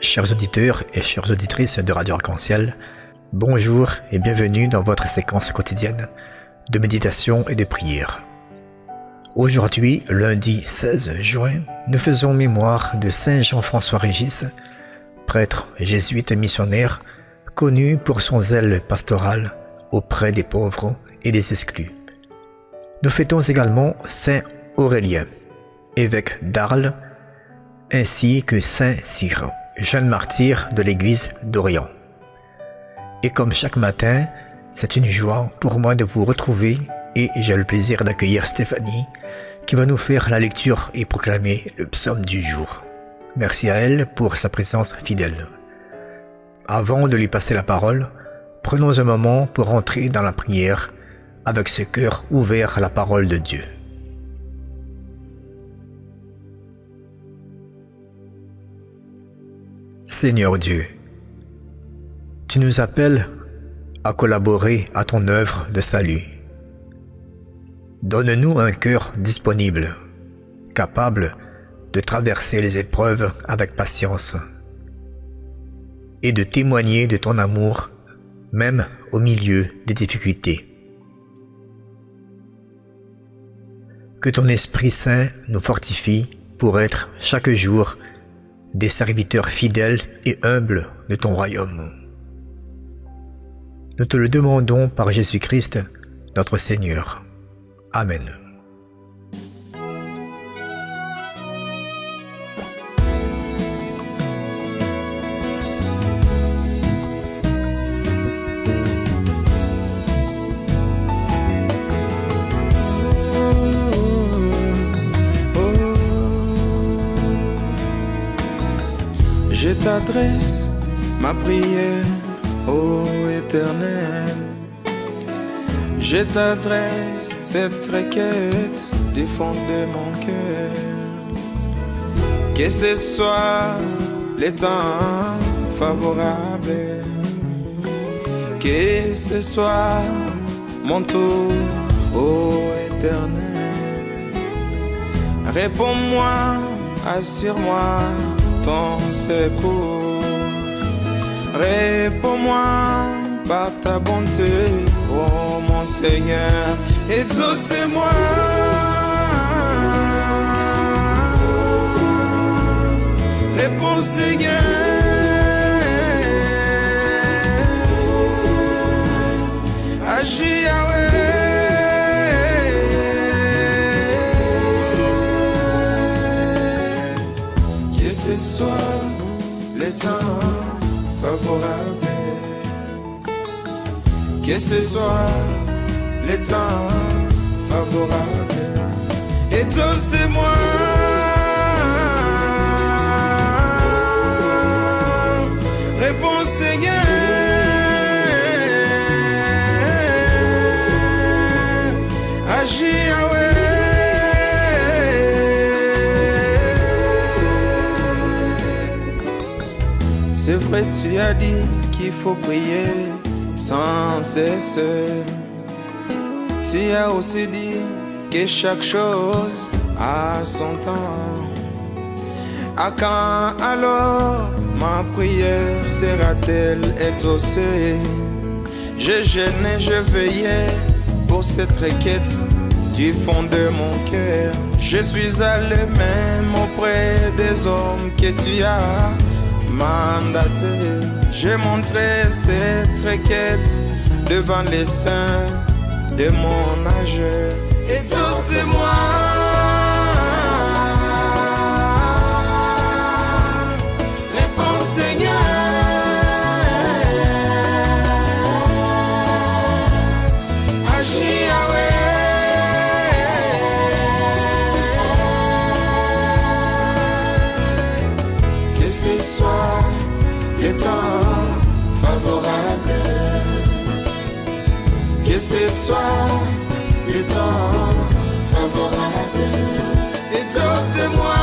Chers auditeurs et chères auditrices de Radio Arc-en-Ciel, bonjour et bienvenue dans votre séquence quotidienne de méditation et de prière. Aujourd'hui, lundi 16 juin, nous faisons mémoire de Saint Jean-François Régis, prêtre jésuite et missionnaire, connu pour son zèle pastoral auprès des pauvres et des exclus. Nous fêtons également Saint Aurélien, évêque d'Arles, ainsi que Saint Cyr, jeune martyr de l'église d'Orient. Et comme chaque matin, c'est une joie pour moi de vous retrouver et j'ai le plaisir d'accueillir Stéphanie qui va nous faire la lecture et proclamer le psaume du jour. Merci à elle pour sa présence fidèle. Avant de lui passer la parole, prenons un moment pour entrer dans la prière avec ce cœur ouvert à la parole de Dieu. Seigneur Dieu, tu nous appelles à collaborer à ton œuvre de salut. Donne-nous un cœur disponible, capable de traverser les épreuves avec patience et de témoigner de ton amour même au milieu des difficultés. Que ton Esprit Saint nous fortifie pour être chaque jour des serviteurs fidèles et humbles de ton royaume. Nous te le demandons par Jésus-Christ, notre Seigneur. Amen. Je t'adresse ma prière, ô Éternel. Je t'adresse cette requête du fond de mon cœur. Que ce soit le temps favorable, que ce soit mon tour, ô Éternel. Réponds-moi, assure-moi ton secours. Réponds-moi par ta bonté, ô mon Seigneur, exaucez-moi. Réponds, Seigneur. Agis, Yahweh. Que ce soit le temps favorable, que ce soit le temps favorable, exaucez-moi. Réponds, Seigneur. Agis, Yahweh. C'est vrai, tu as dit qu'il faut prier sans cesse. Tu as aussi dit que chaque chose a son temps. À quand alors ma prière sera-t-elle exaucée? Je jeûnais, je veillais pour cette requête du fond de mon cœur. Je suis allé même auprès des hommes que tu as mandaté. J'ai montré cette requête devant les saints de mon âge. Exaucez-moi. Réponds, Seigneur. Agis, Yahweh. Que ce soit le temps favorable, que ce soit le temps favorable, exaucez-moi.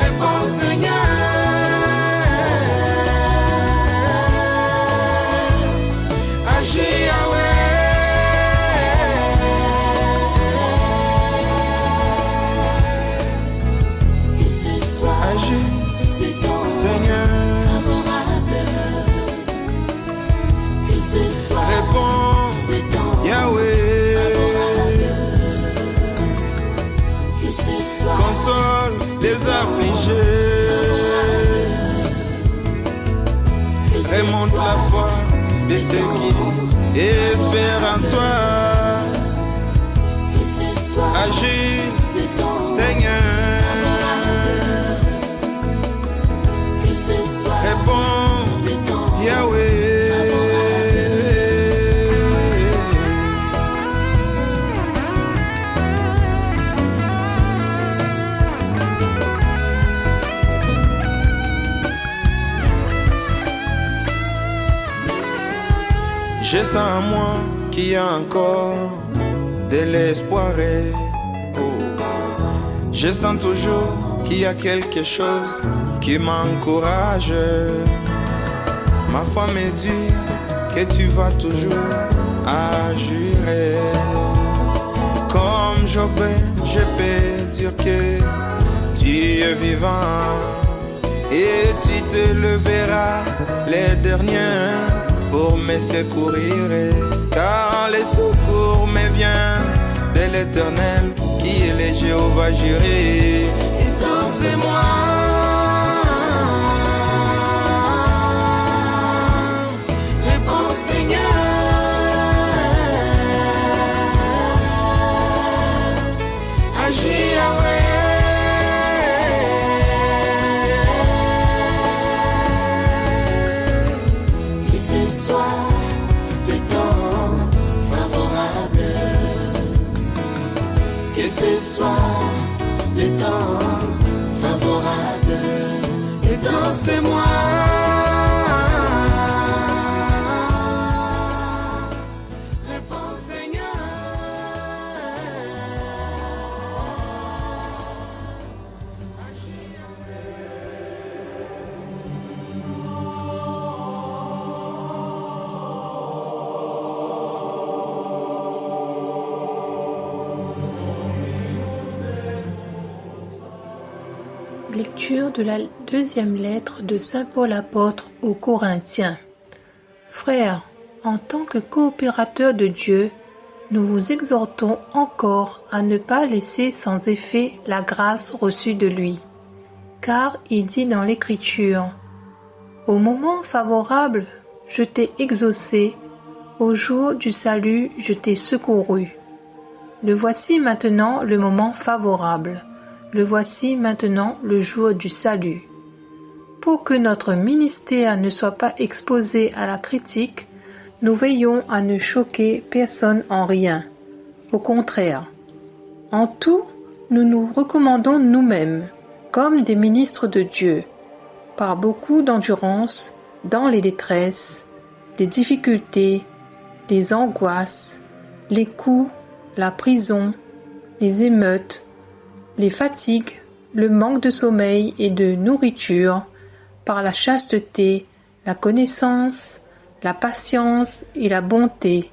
Réponds, Seigneur. Agis, Yahweh. la foi de ceux qui espèrent en toi. Agis, Seigneur. Réponds, Yahweh. Je sens en moi qu'il y a encore de l'espoir. Je sens toujours qu'il y a quelque chose qui m'encourage. Ma foi me dit que tu vas toujours agir. Comme Job, je peux dire que tu es vivant et tu te leveras les derniers pour me secourir, car le secours me vient de l'Éternel qui est le Jéhovah Jireh. Exaucez-moi, réponds Seigneur. Agis Yahweh. Ce soir, le temps favorable, exaucez-moi. Réponds Seigneur. Lecture de la deuxième lettre de Saint Paul apôtre aux Corinthiens. Frères, en tant que coopérateurs de Dieu, nous vous exhortons encore à ne pas laisser sans effet la grâce reçue de lui. Car il dit dans l'Écriture, « Au moment favorable, je t'ai exaucé, au jour du salut, je t'ai secouru. » Le voici maintenant le moment favorable. Le voici maintenant le jour du salut. Pour que notre ministère ne soit pas exposé à la critique, nous veillons à ne choquer personne en rien. Au contraire, en tout, nous nous recommandons nous-mêmes, comme des ministres de Dieu, par beaucoup d'endurance, dans les détresses, les difficultés, les angoisses, les coups, la prison, les émeutes, les fatigues, le manque de sommeil et de nourriture, par la chasteté, la connaissance, la patience et la bonté,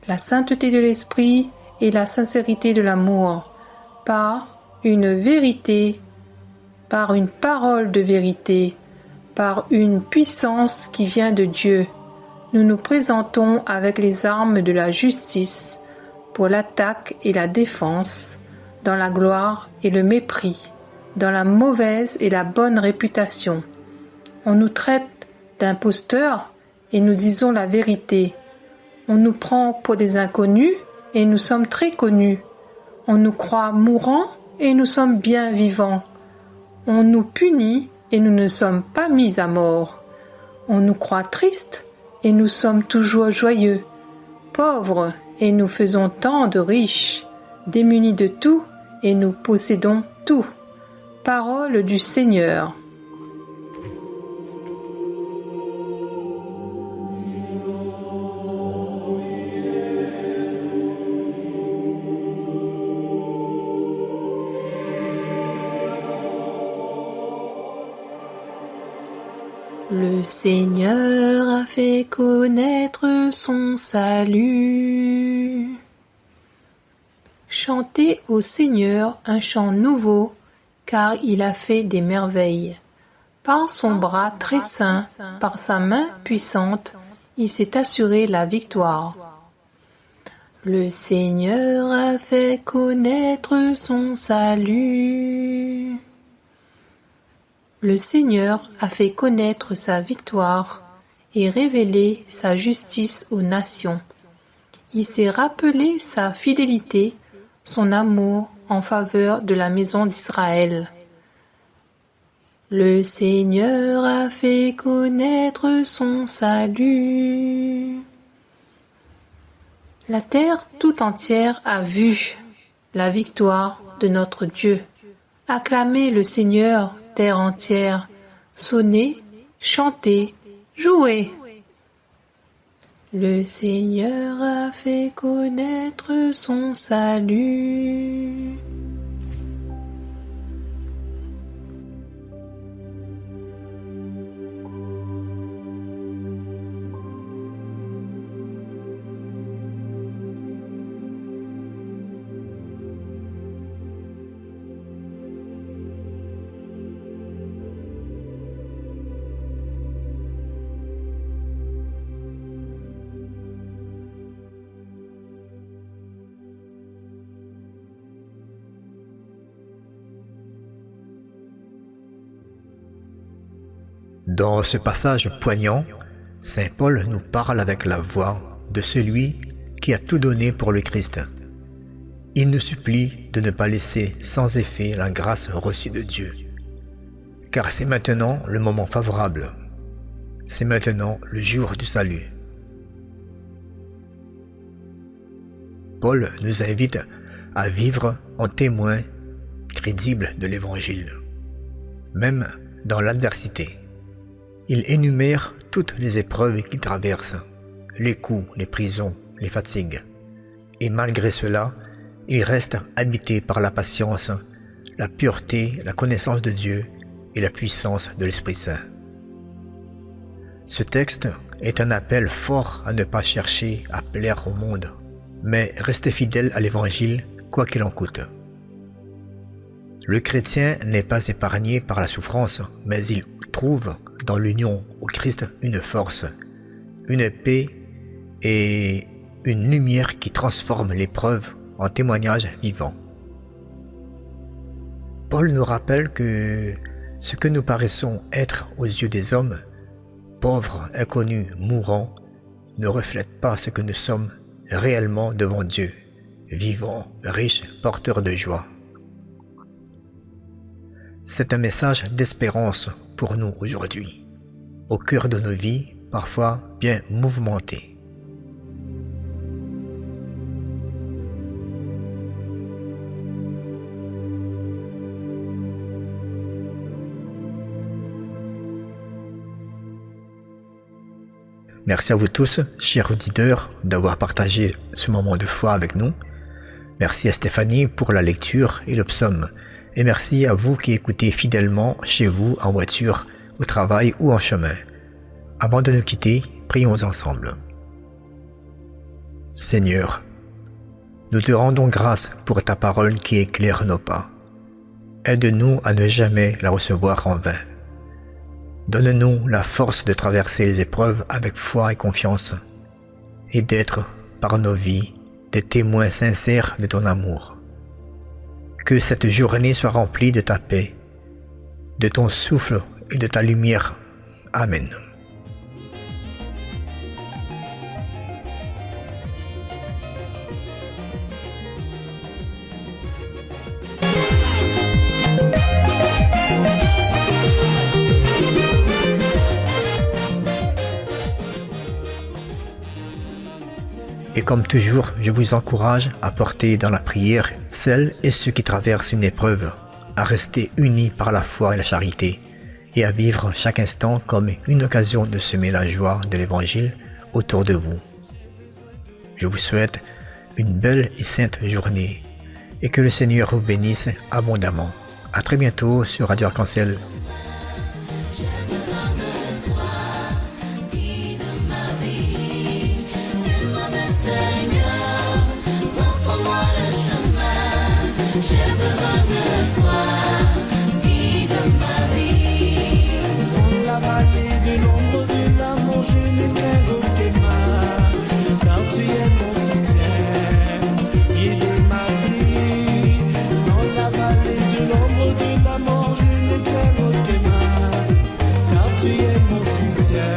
la sainteté de l'esprit et la sincérité de l'amour, par une vérité, par une parole de vérité, par une puissance qui vient de Dieu. Nous nous présentons avec les armes de la justice pour l'attaque et la défense, dans la gloire et le mépris, dans la mauvaise et la bonne réputation. On nous traite d'imposteurs et nous disons la vérité. On nous prend pour des inconnus et nous sommes très connus. On nous croit mourants et nous sommes bien vivants. On nous punit et nous ne sommes pas mis à mort. On nous croit tristes et nous sommes toujours joyeux, pauvres et nous faisons tant de riches, démunis de tout et nous possédons tout. Parole du Seigneur. Le Seigneur a fait connaître son salut. Chantez au Seigneur un chant nouveau, car il a fait des merveilles. Par son bras très saint, par sa main puissante, il s'est assuré la victoire. Le Seigneur a fait connaître son salut. Le Seigneur a fait connaître sa victoire. et révélé sa justice aux nations. Il s'est rappelé sa fidélité, son amour en faveur de la maison d'Israël. Le Seigneur a fait connaître son salut. La terre tout entière a vu la victoire de notre Dieu. Acclamez le Seigneur, terre entière. Sonnez, chantez, jouez. Le Seigneur a fait connaître son salut. Dans ce passage poignant, Saint Paul nous parle avec la voix de celui qui a tout donné pour le Christ. Il nous supplie de ne pas laisser sans effet la grâce reçue de Dieu, car c'est maintenant le moment favorable. C'est maintenant le jour du salut. Paul nous invite à vivre en témoin crédible de l'Évangile, même dans l'adversité. Il énumère toutes les épreuves qu'il traverse, les coups, les prisons, les fatigues. Et malgré cela, il reste habité par la patience, la pureté, la connaissance de Dieu et la puissance de l'Esprit Saint. Ce texte est un appel fort à ne pas chercher à plaire au monde, mais rester fidèle à l'Évangile, quoi qu'il en coûte. Le chrétien n'est pas épargné par la souffrance, mais il trouve dans l'union au Christ une force, une paix et une lumière qui transforme l'épreuve en témoignage vivant. Paul nous rappelle que ce que nous paraissons être aux yeux des hommes, pauvres, inconnus, mourants, ne reflète pas ce que nous sommes réellement devant Dieu, vivants, riches, porteurs de joie. C'est un message d'espérance pour nous aujourd'hui, au cœur de nos vies, parfois bien mouvementées. Merci à vous tous, chers auditeurs, d'avoir partagé ce moment de foi avec nous. Merci à Stéphanie pour la lecture et le psaume. Et merci à vous qui écoutez fidèlement chez vous, en voiture, au travail ou en chemin. Avant de nous quitter, prions ensemble. Seigneur, nous te rendons grâce pour ta parole qui éclaire nos pas. Aide-nous à ne jamais la recevoir en vain. Donne-nous la force de traverser les épreuves avec foi et confiance et d'être, par nos vies, des témoins sincères de ton amour. Que cette journée soit remplie de ta paix, de ton souffle et de ta lumière. Amen. Et comme toujours, je vous encourage à porter dans la prière celles et ceux qui traversent une épreuve, à rester unis par la foi et la charité, et à vivre chaque instant comme une occasion de semer la joie de l'Évangile autour de vous. Je vous souhaite une belle et sainte journée, et que le Seigneur vous bénisse abondamment. À très bientôt sur Radio Arc-en-Ciel. J'ai besoin de toi, guide ma vie. Dans la vallée de l'ombre de la mort, je ne crains aucun mal, car tu es mon soutien, guide ma vie. Dans la vallée de l'ombre de la mort, je ne crains aucun mal, car tu es mon soutien.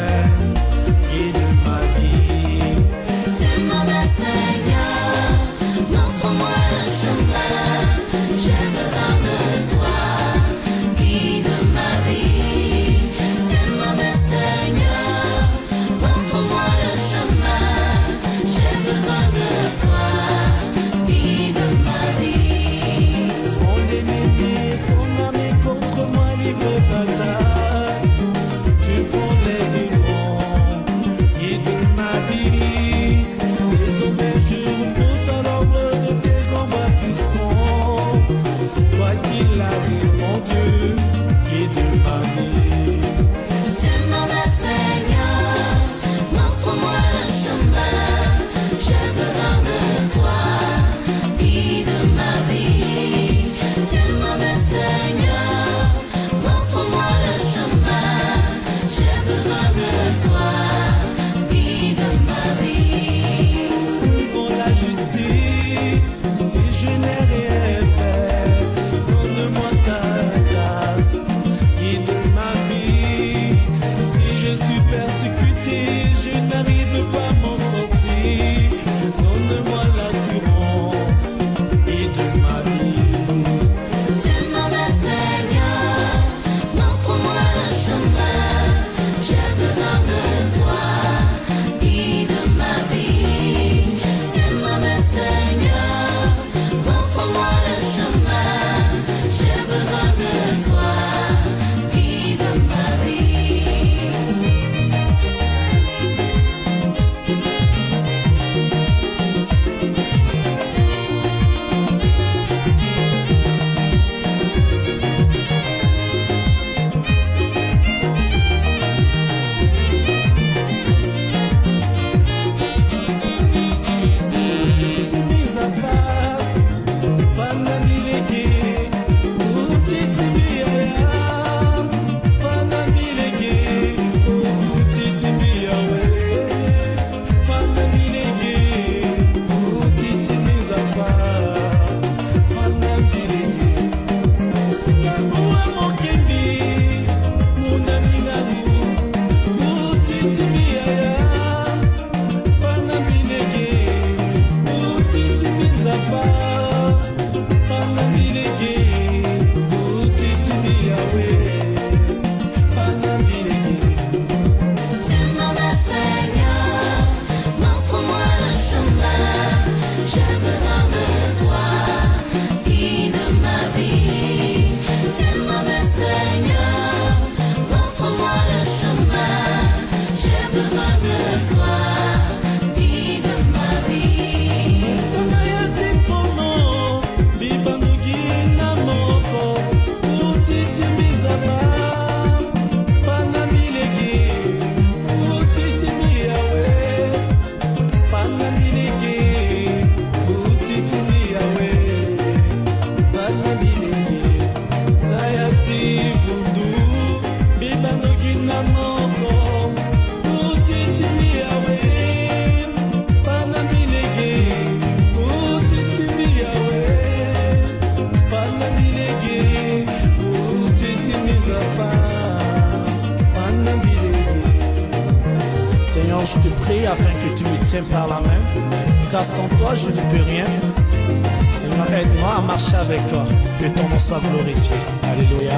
Seigneur, je te prie afin que tu me tiennes par la main, car sans toi je ne peux rien. Seigneur, aide-moi à marcher avec toi, que ton nom soit glorifié. Alléluia.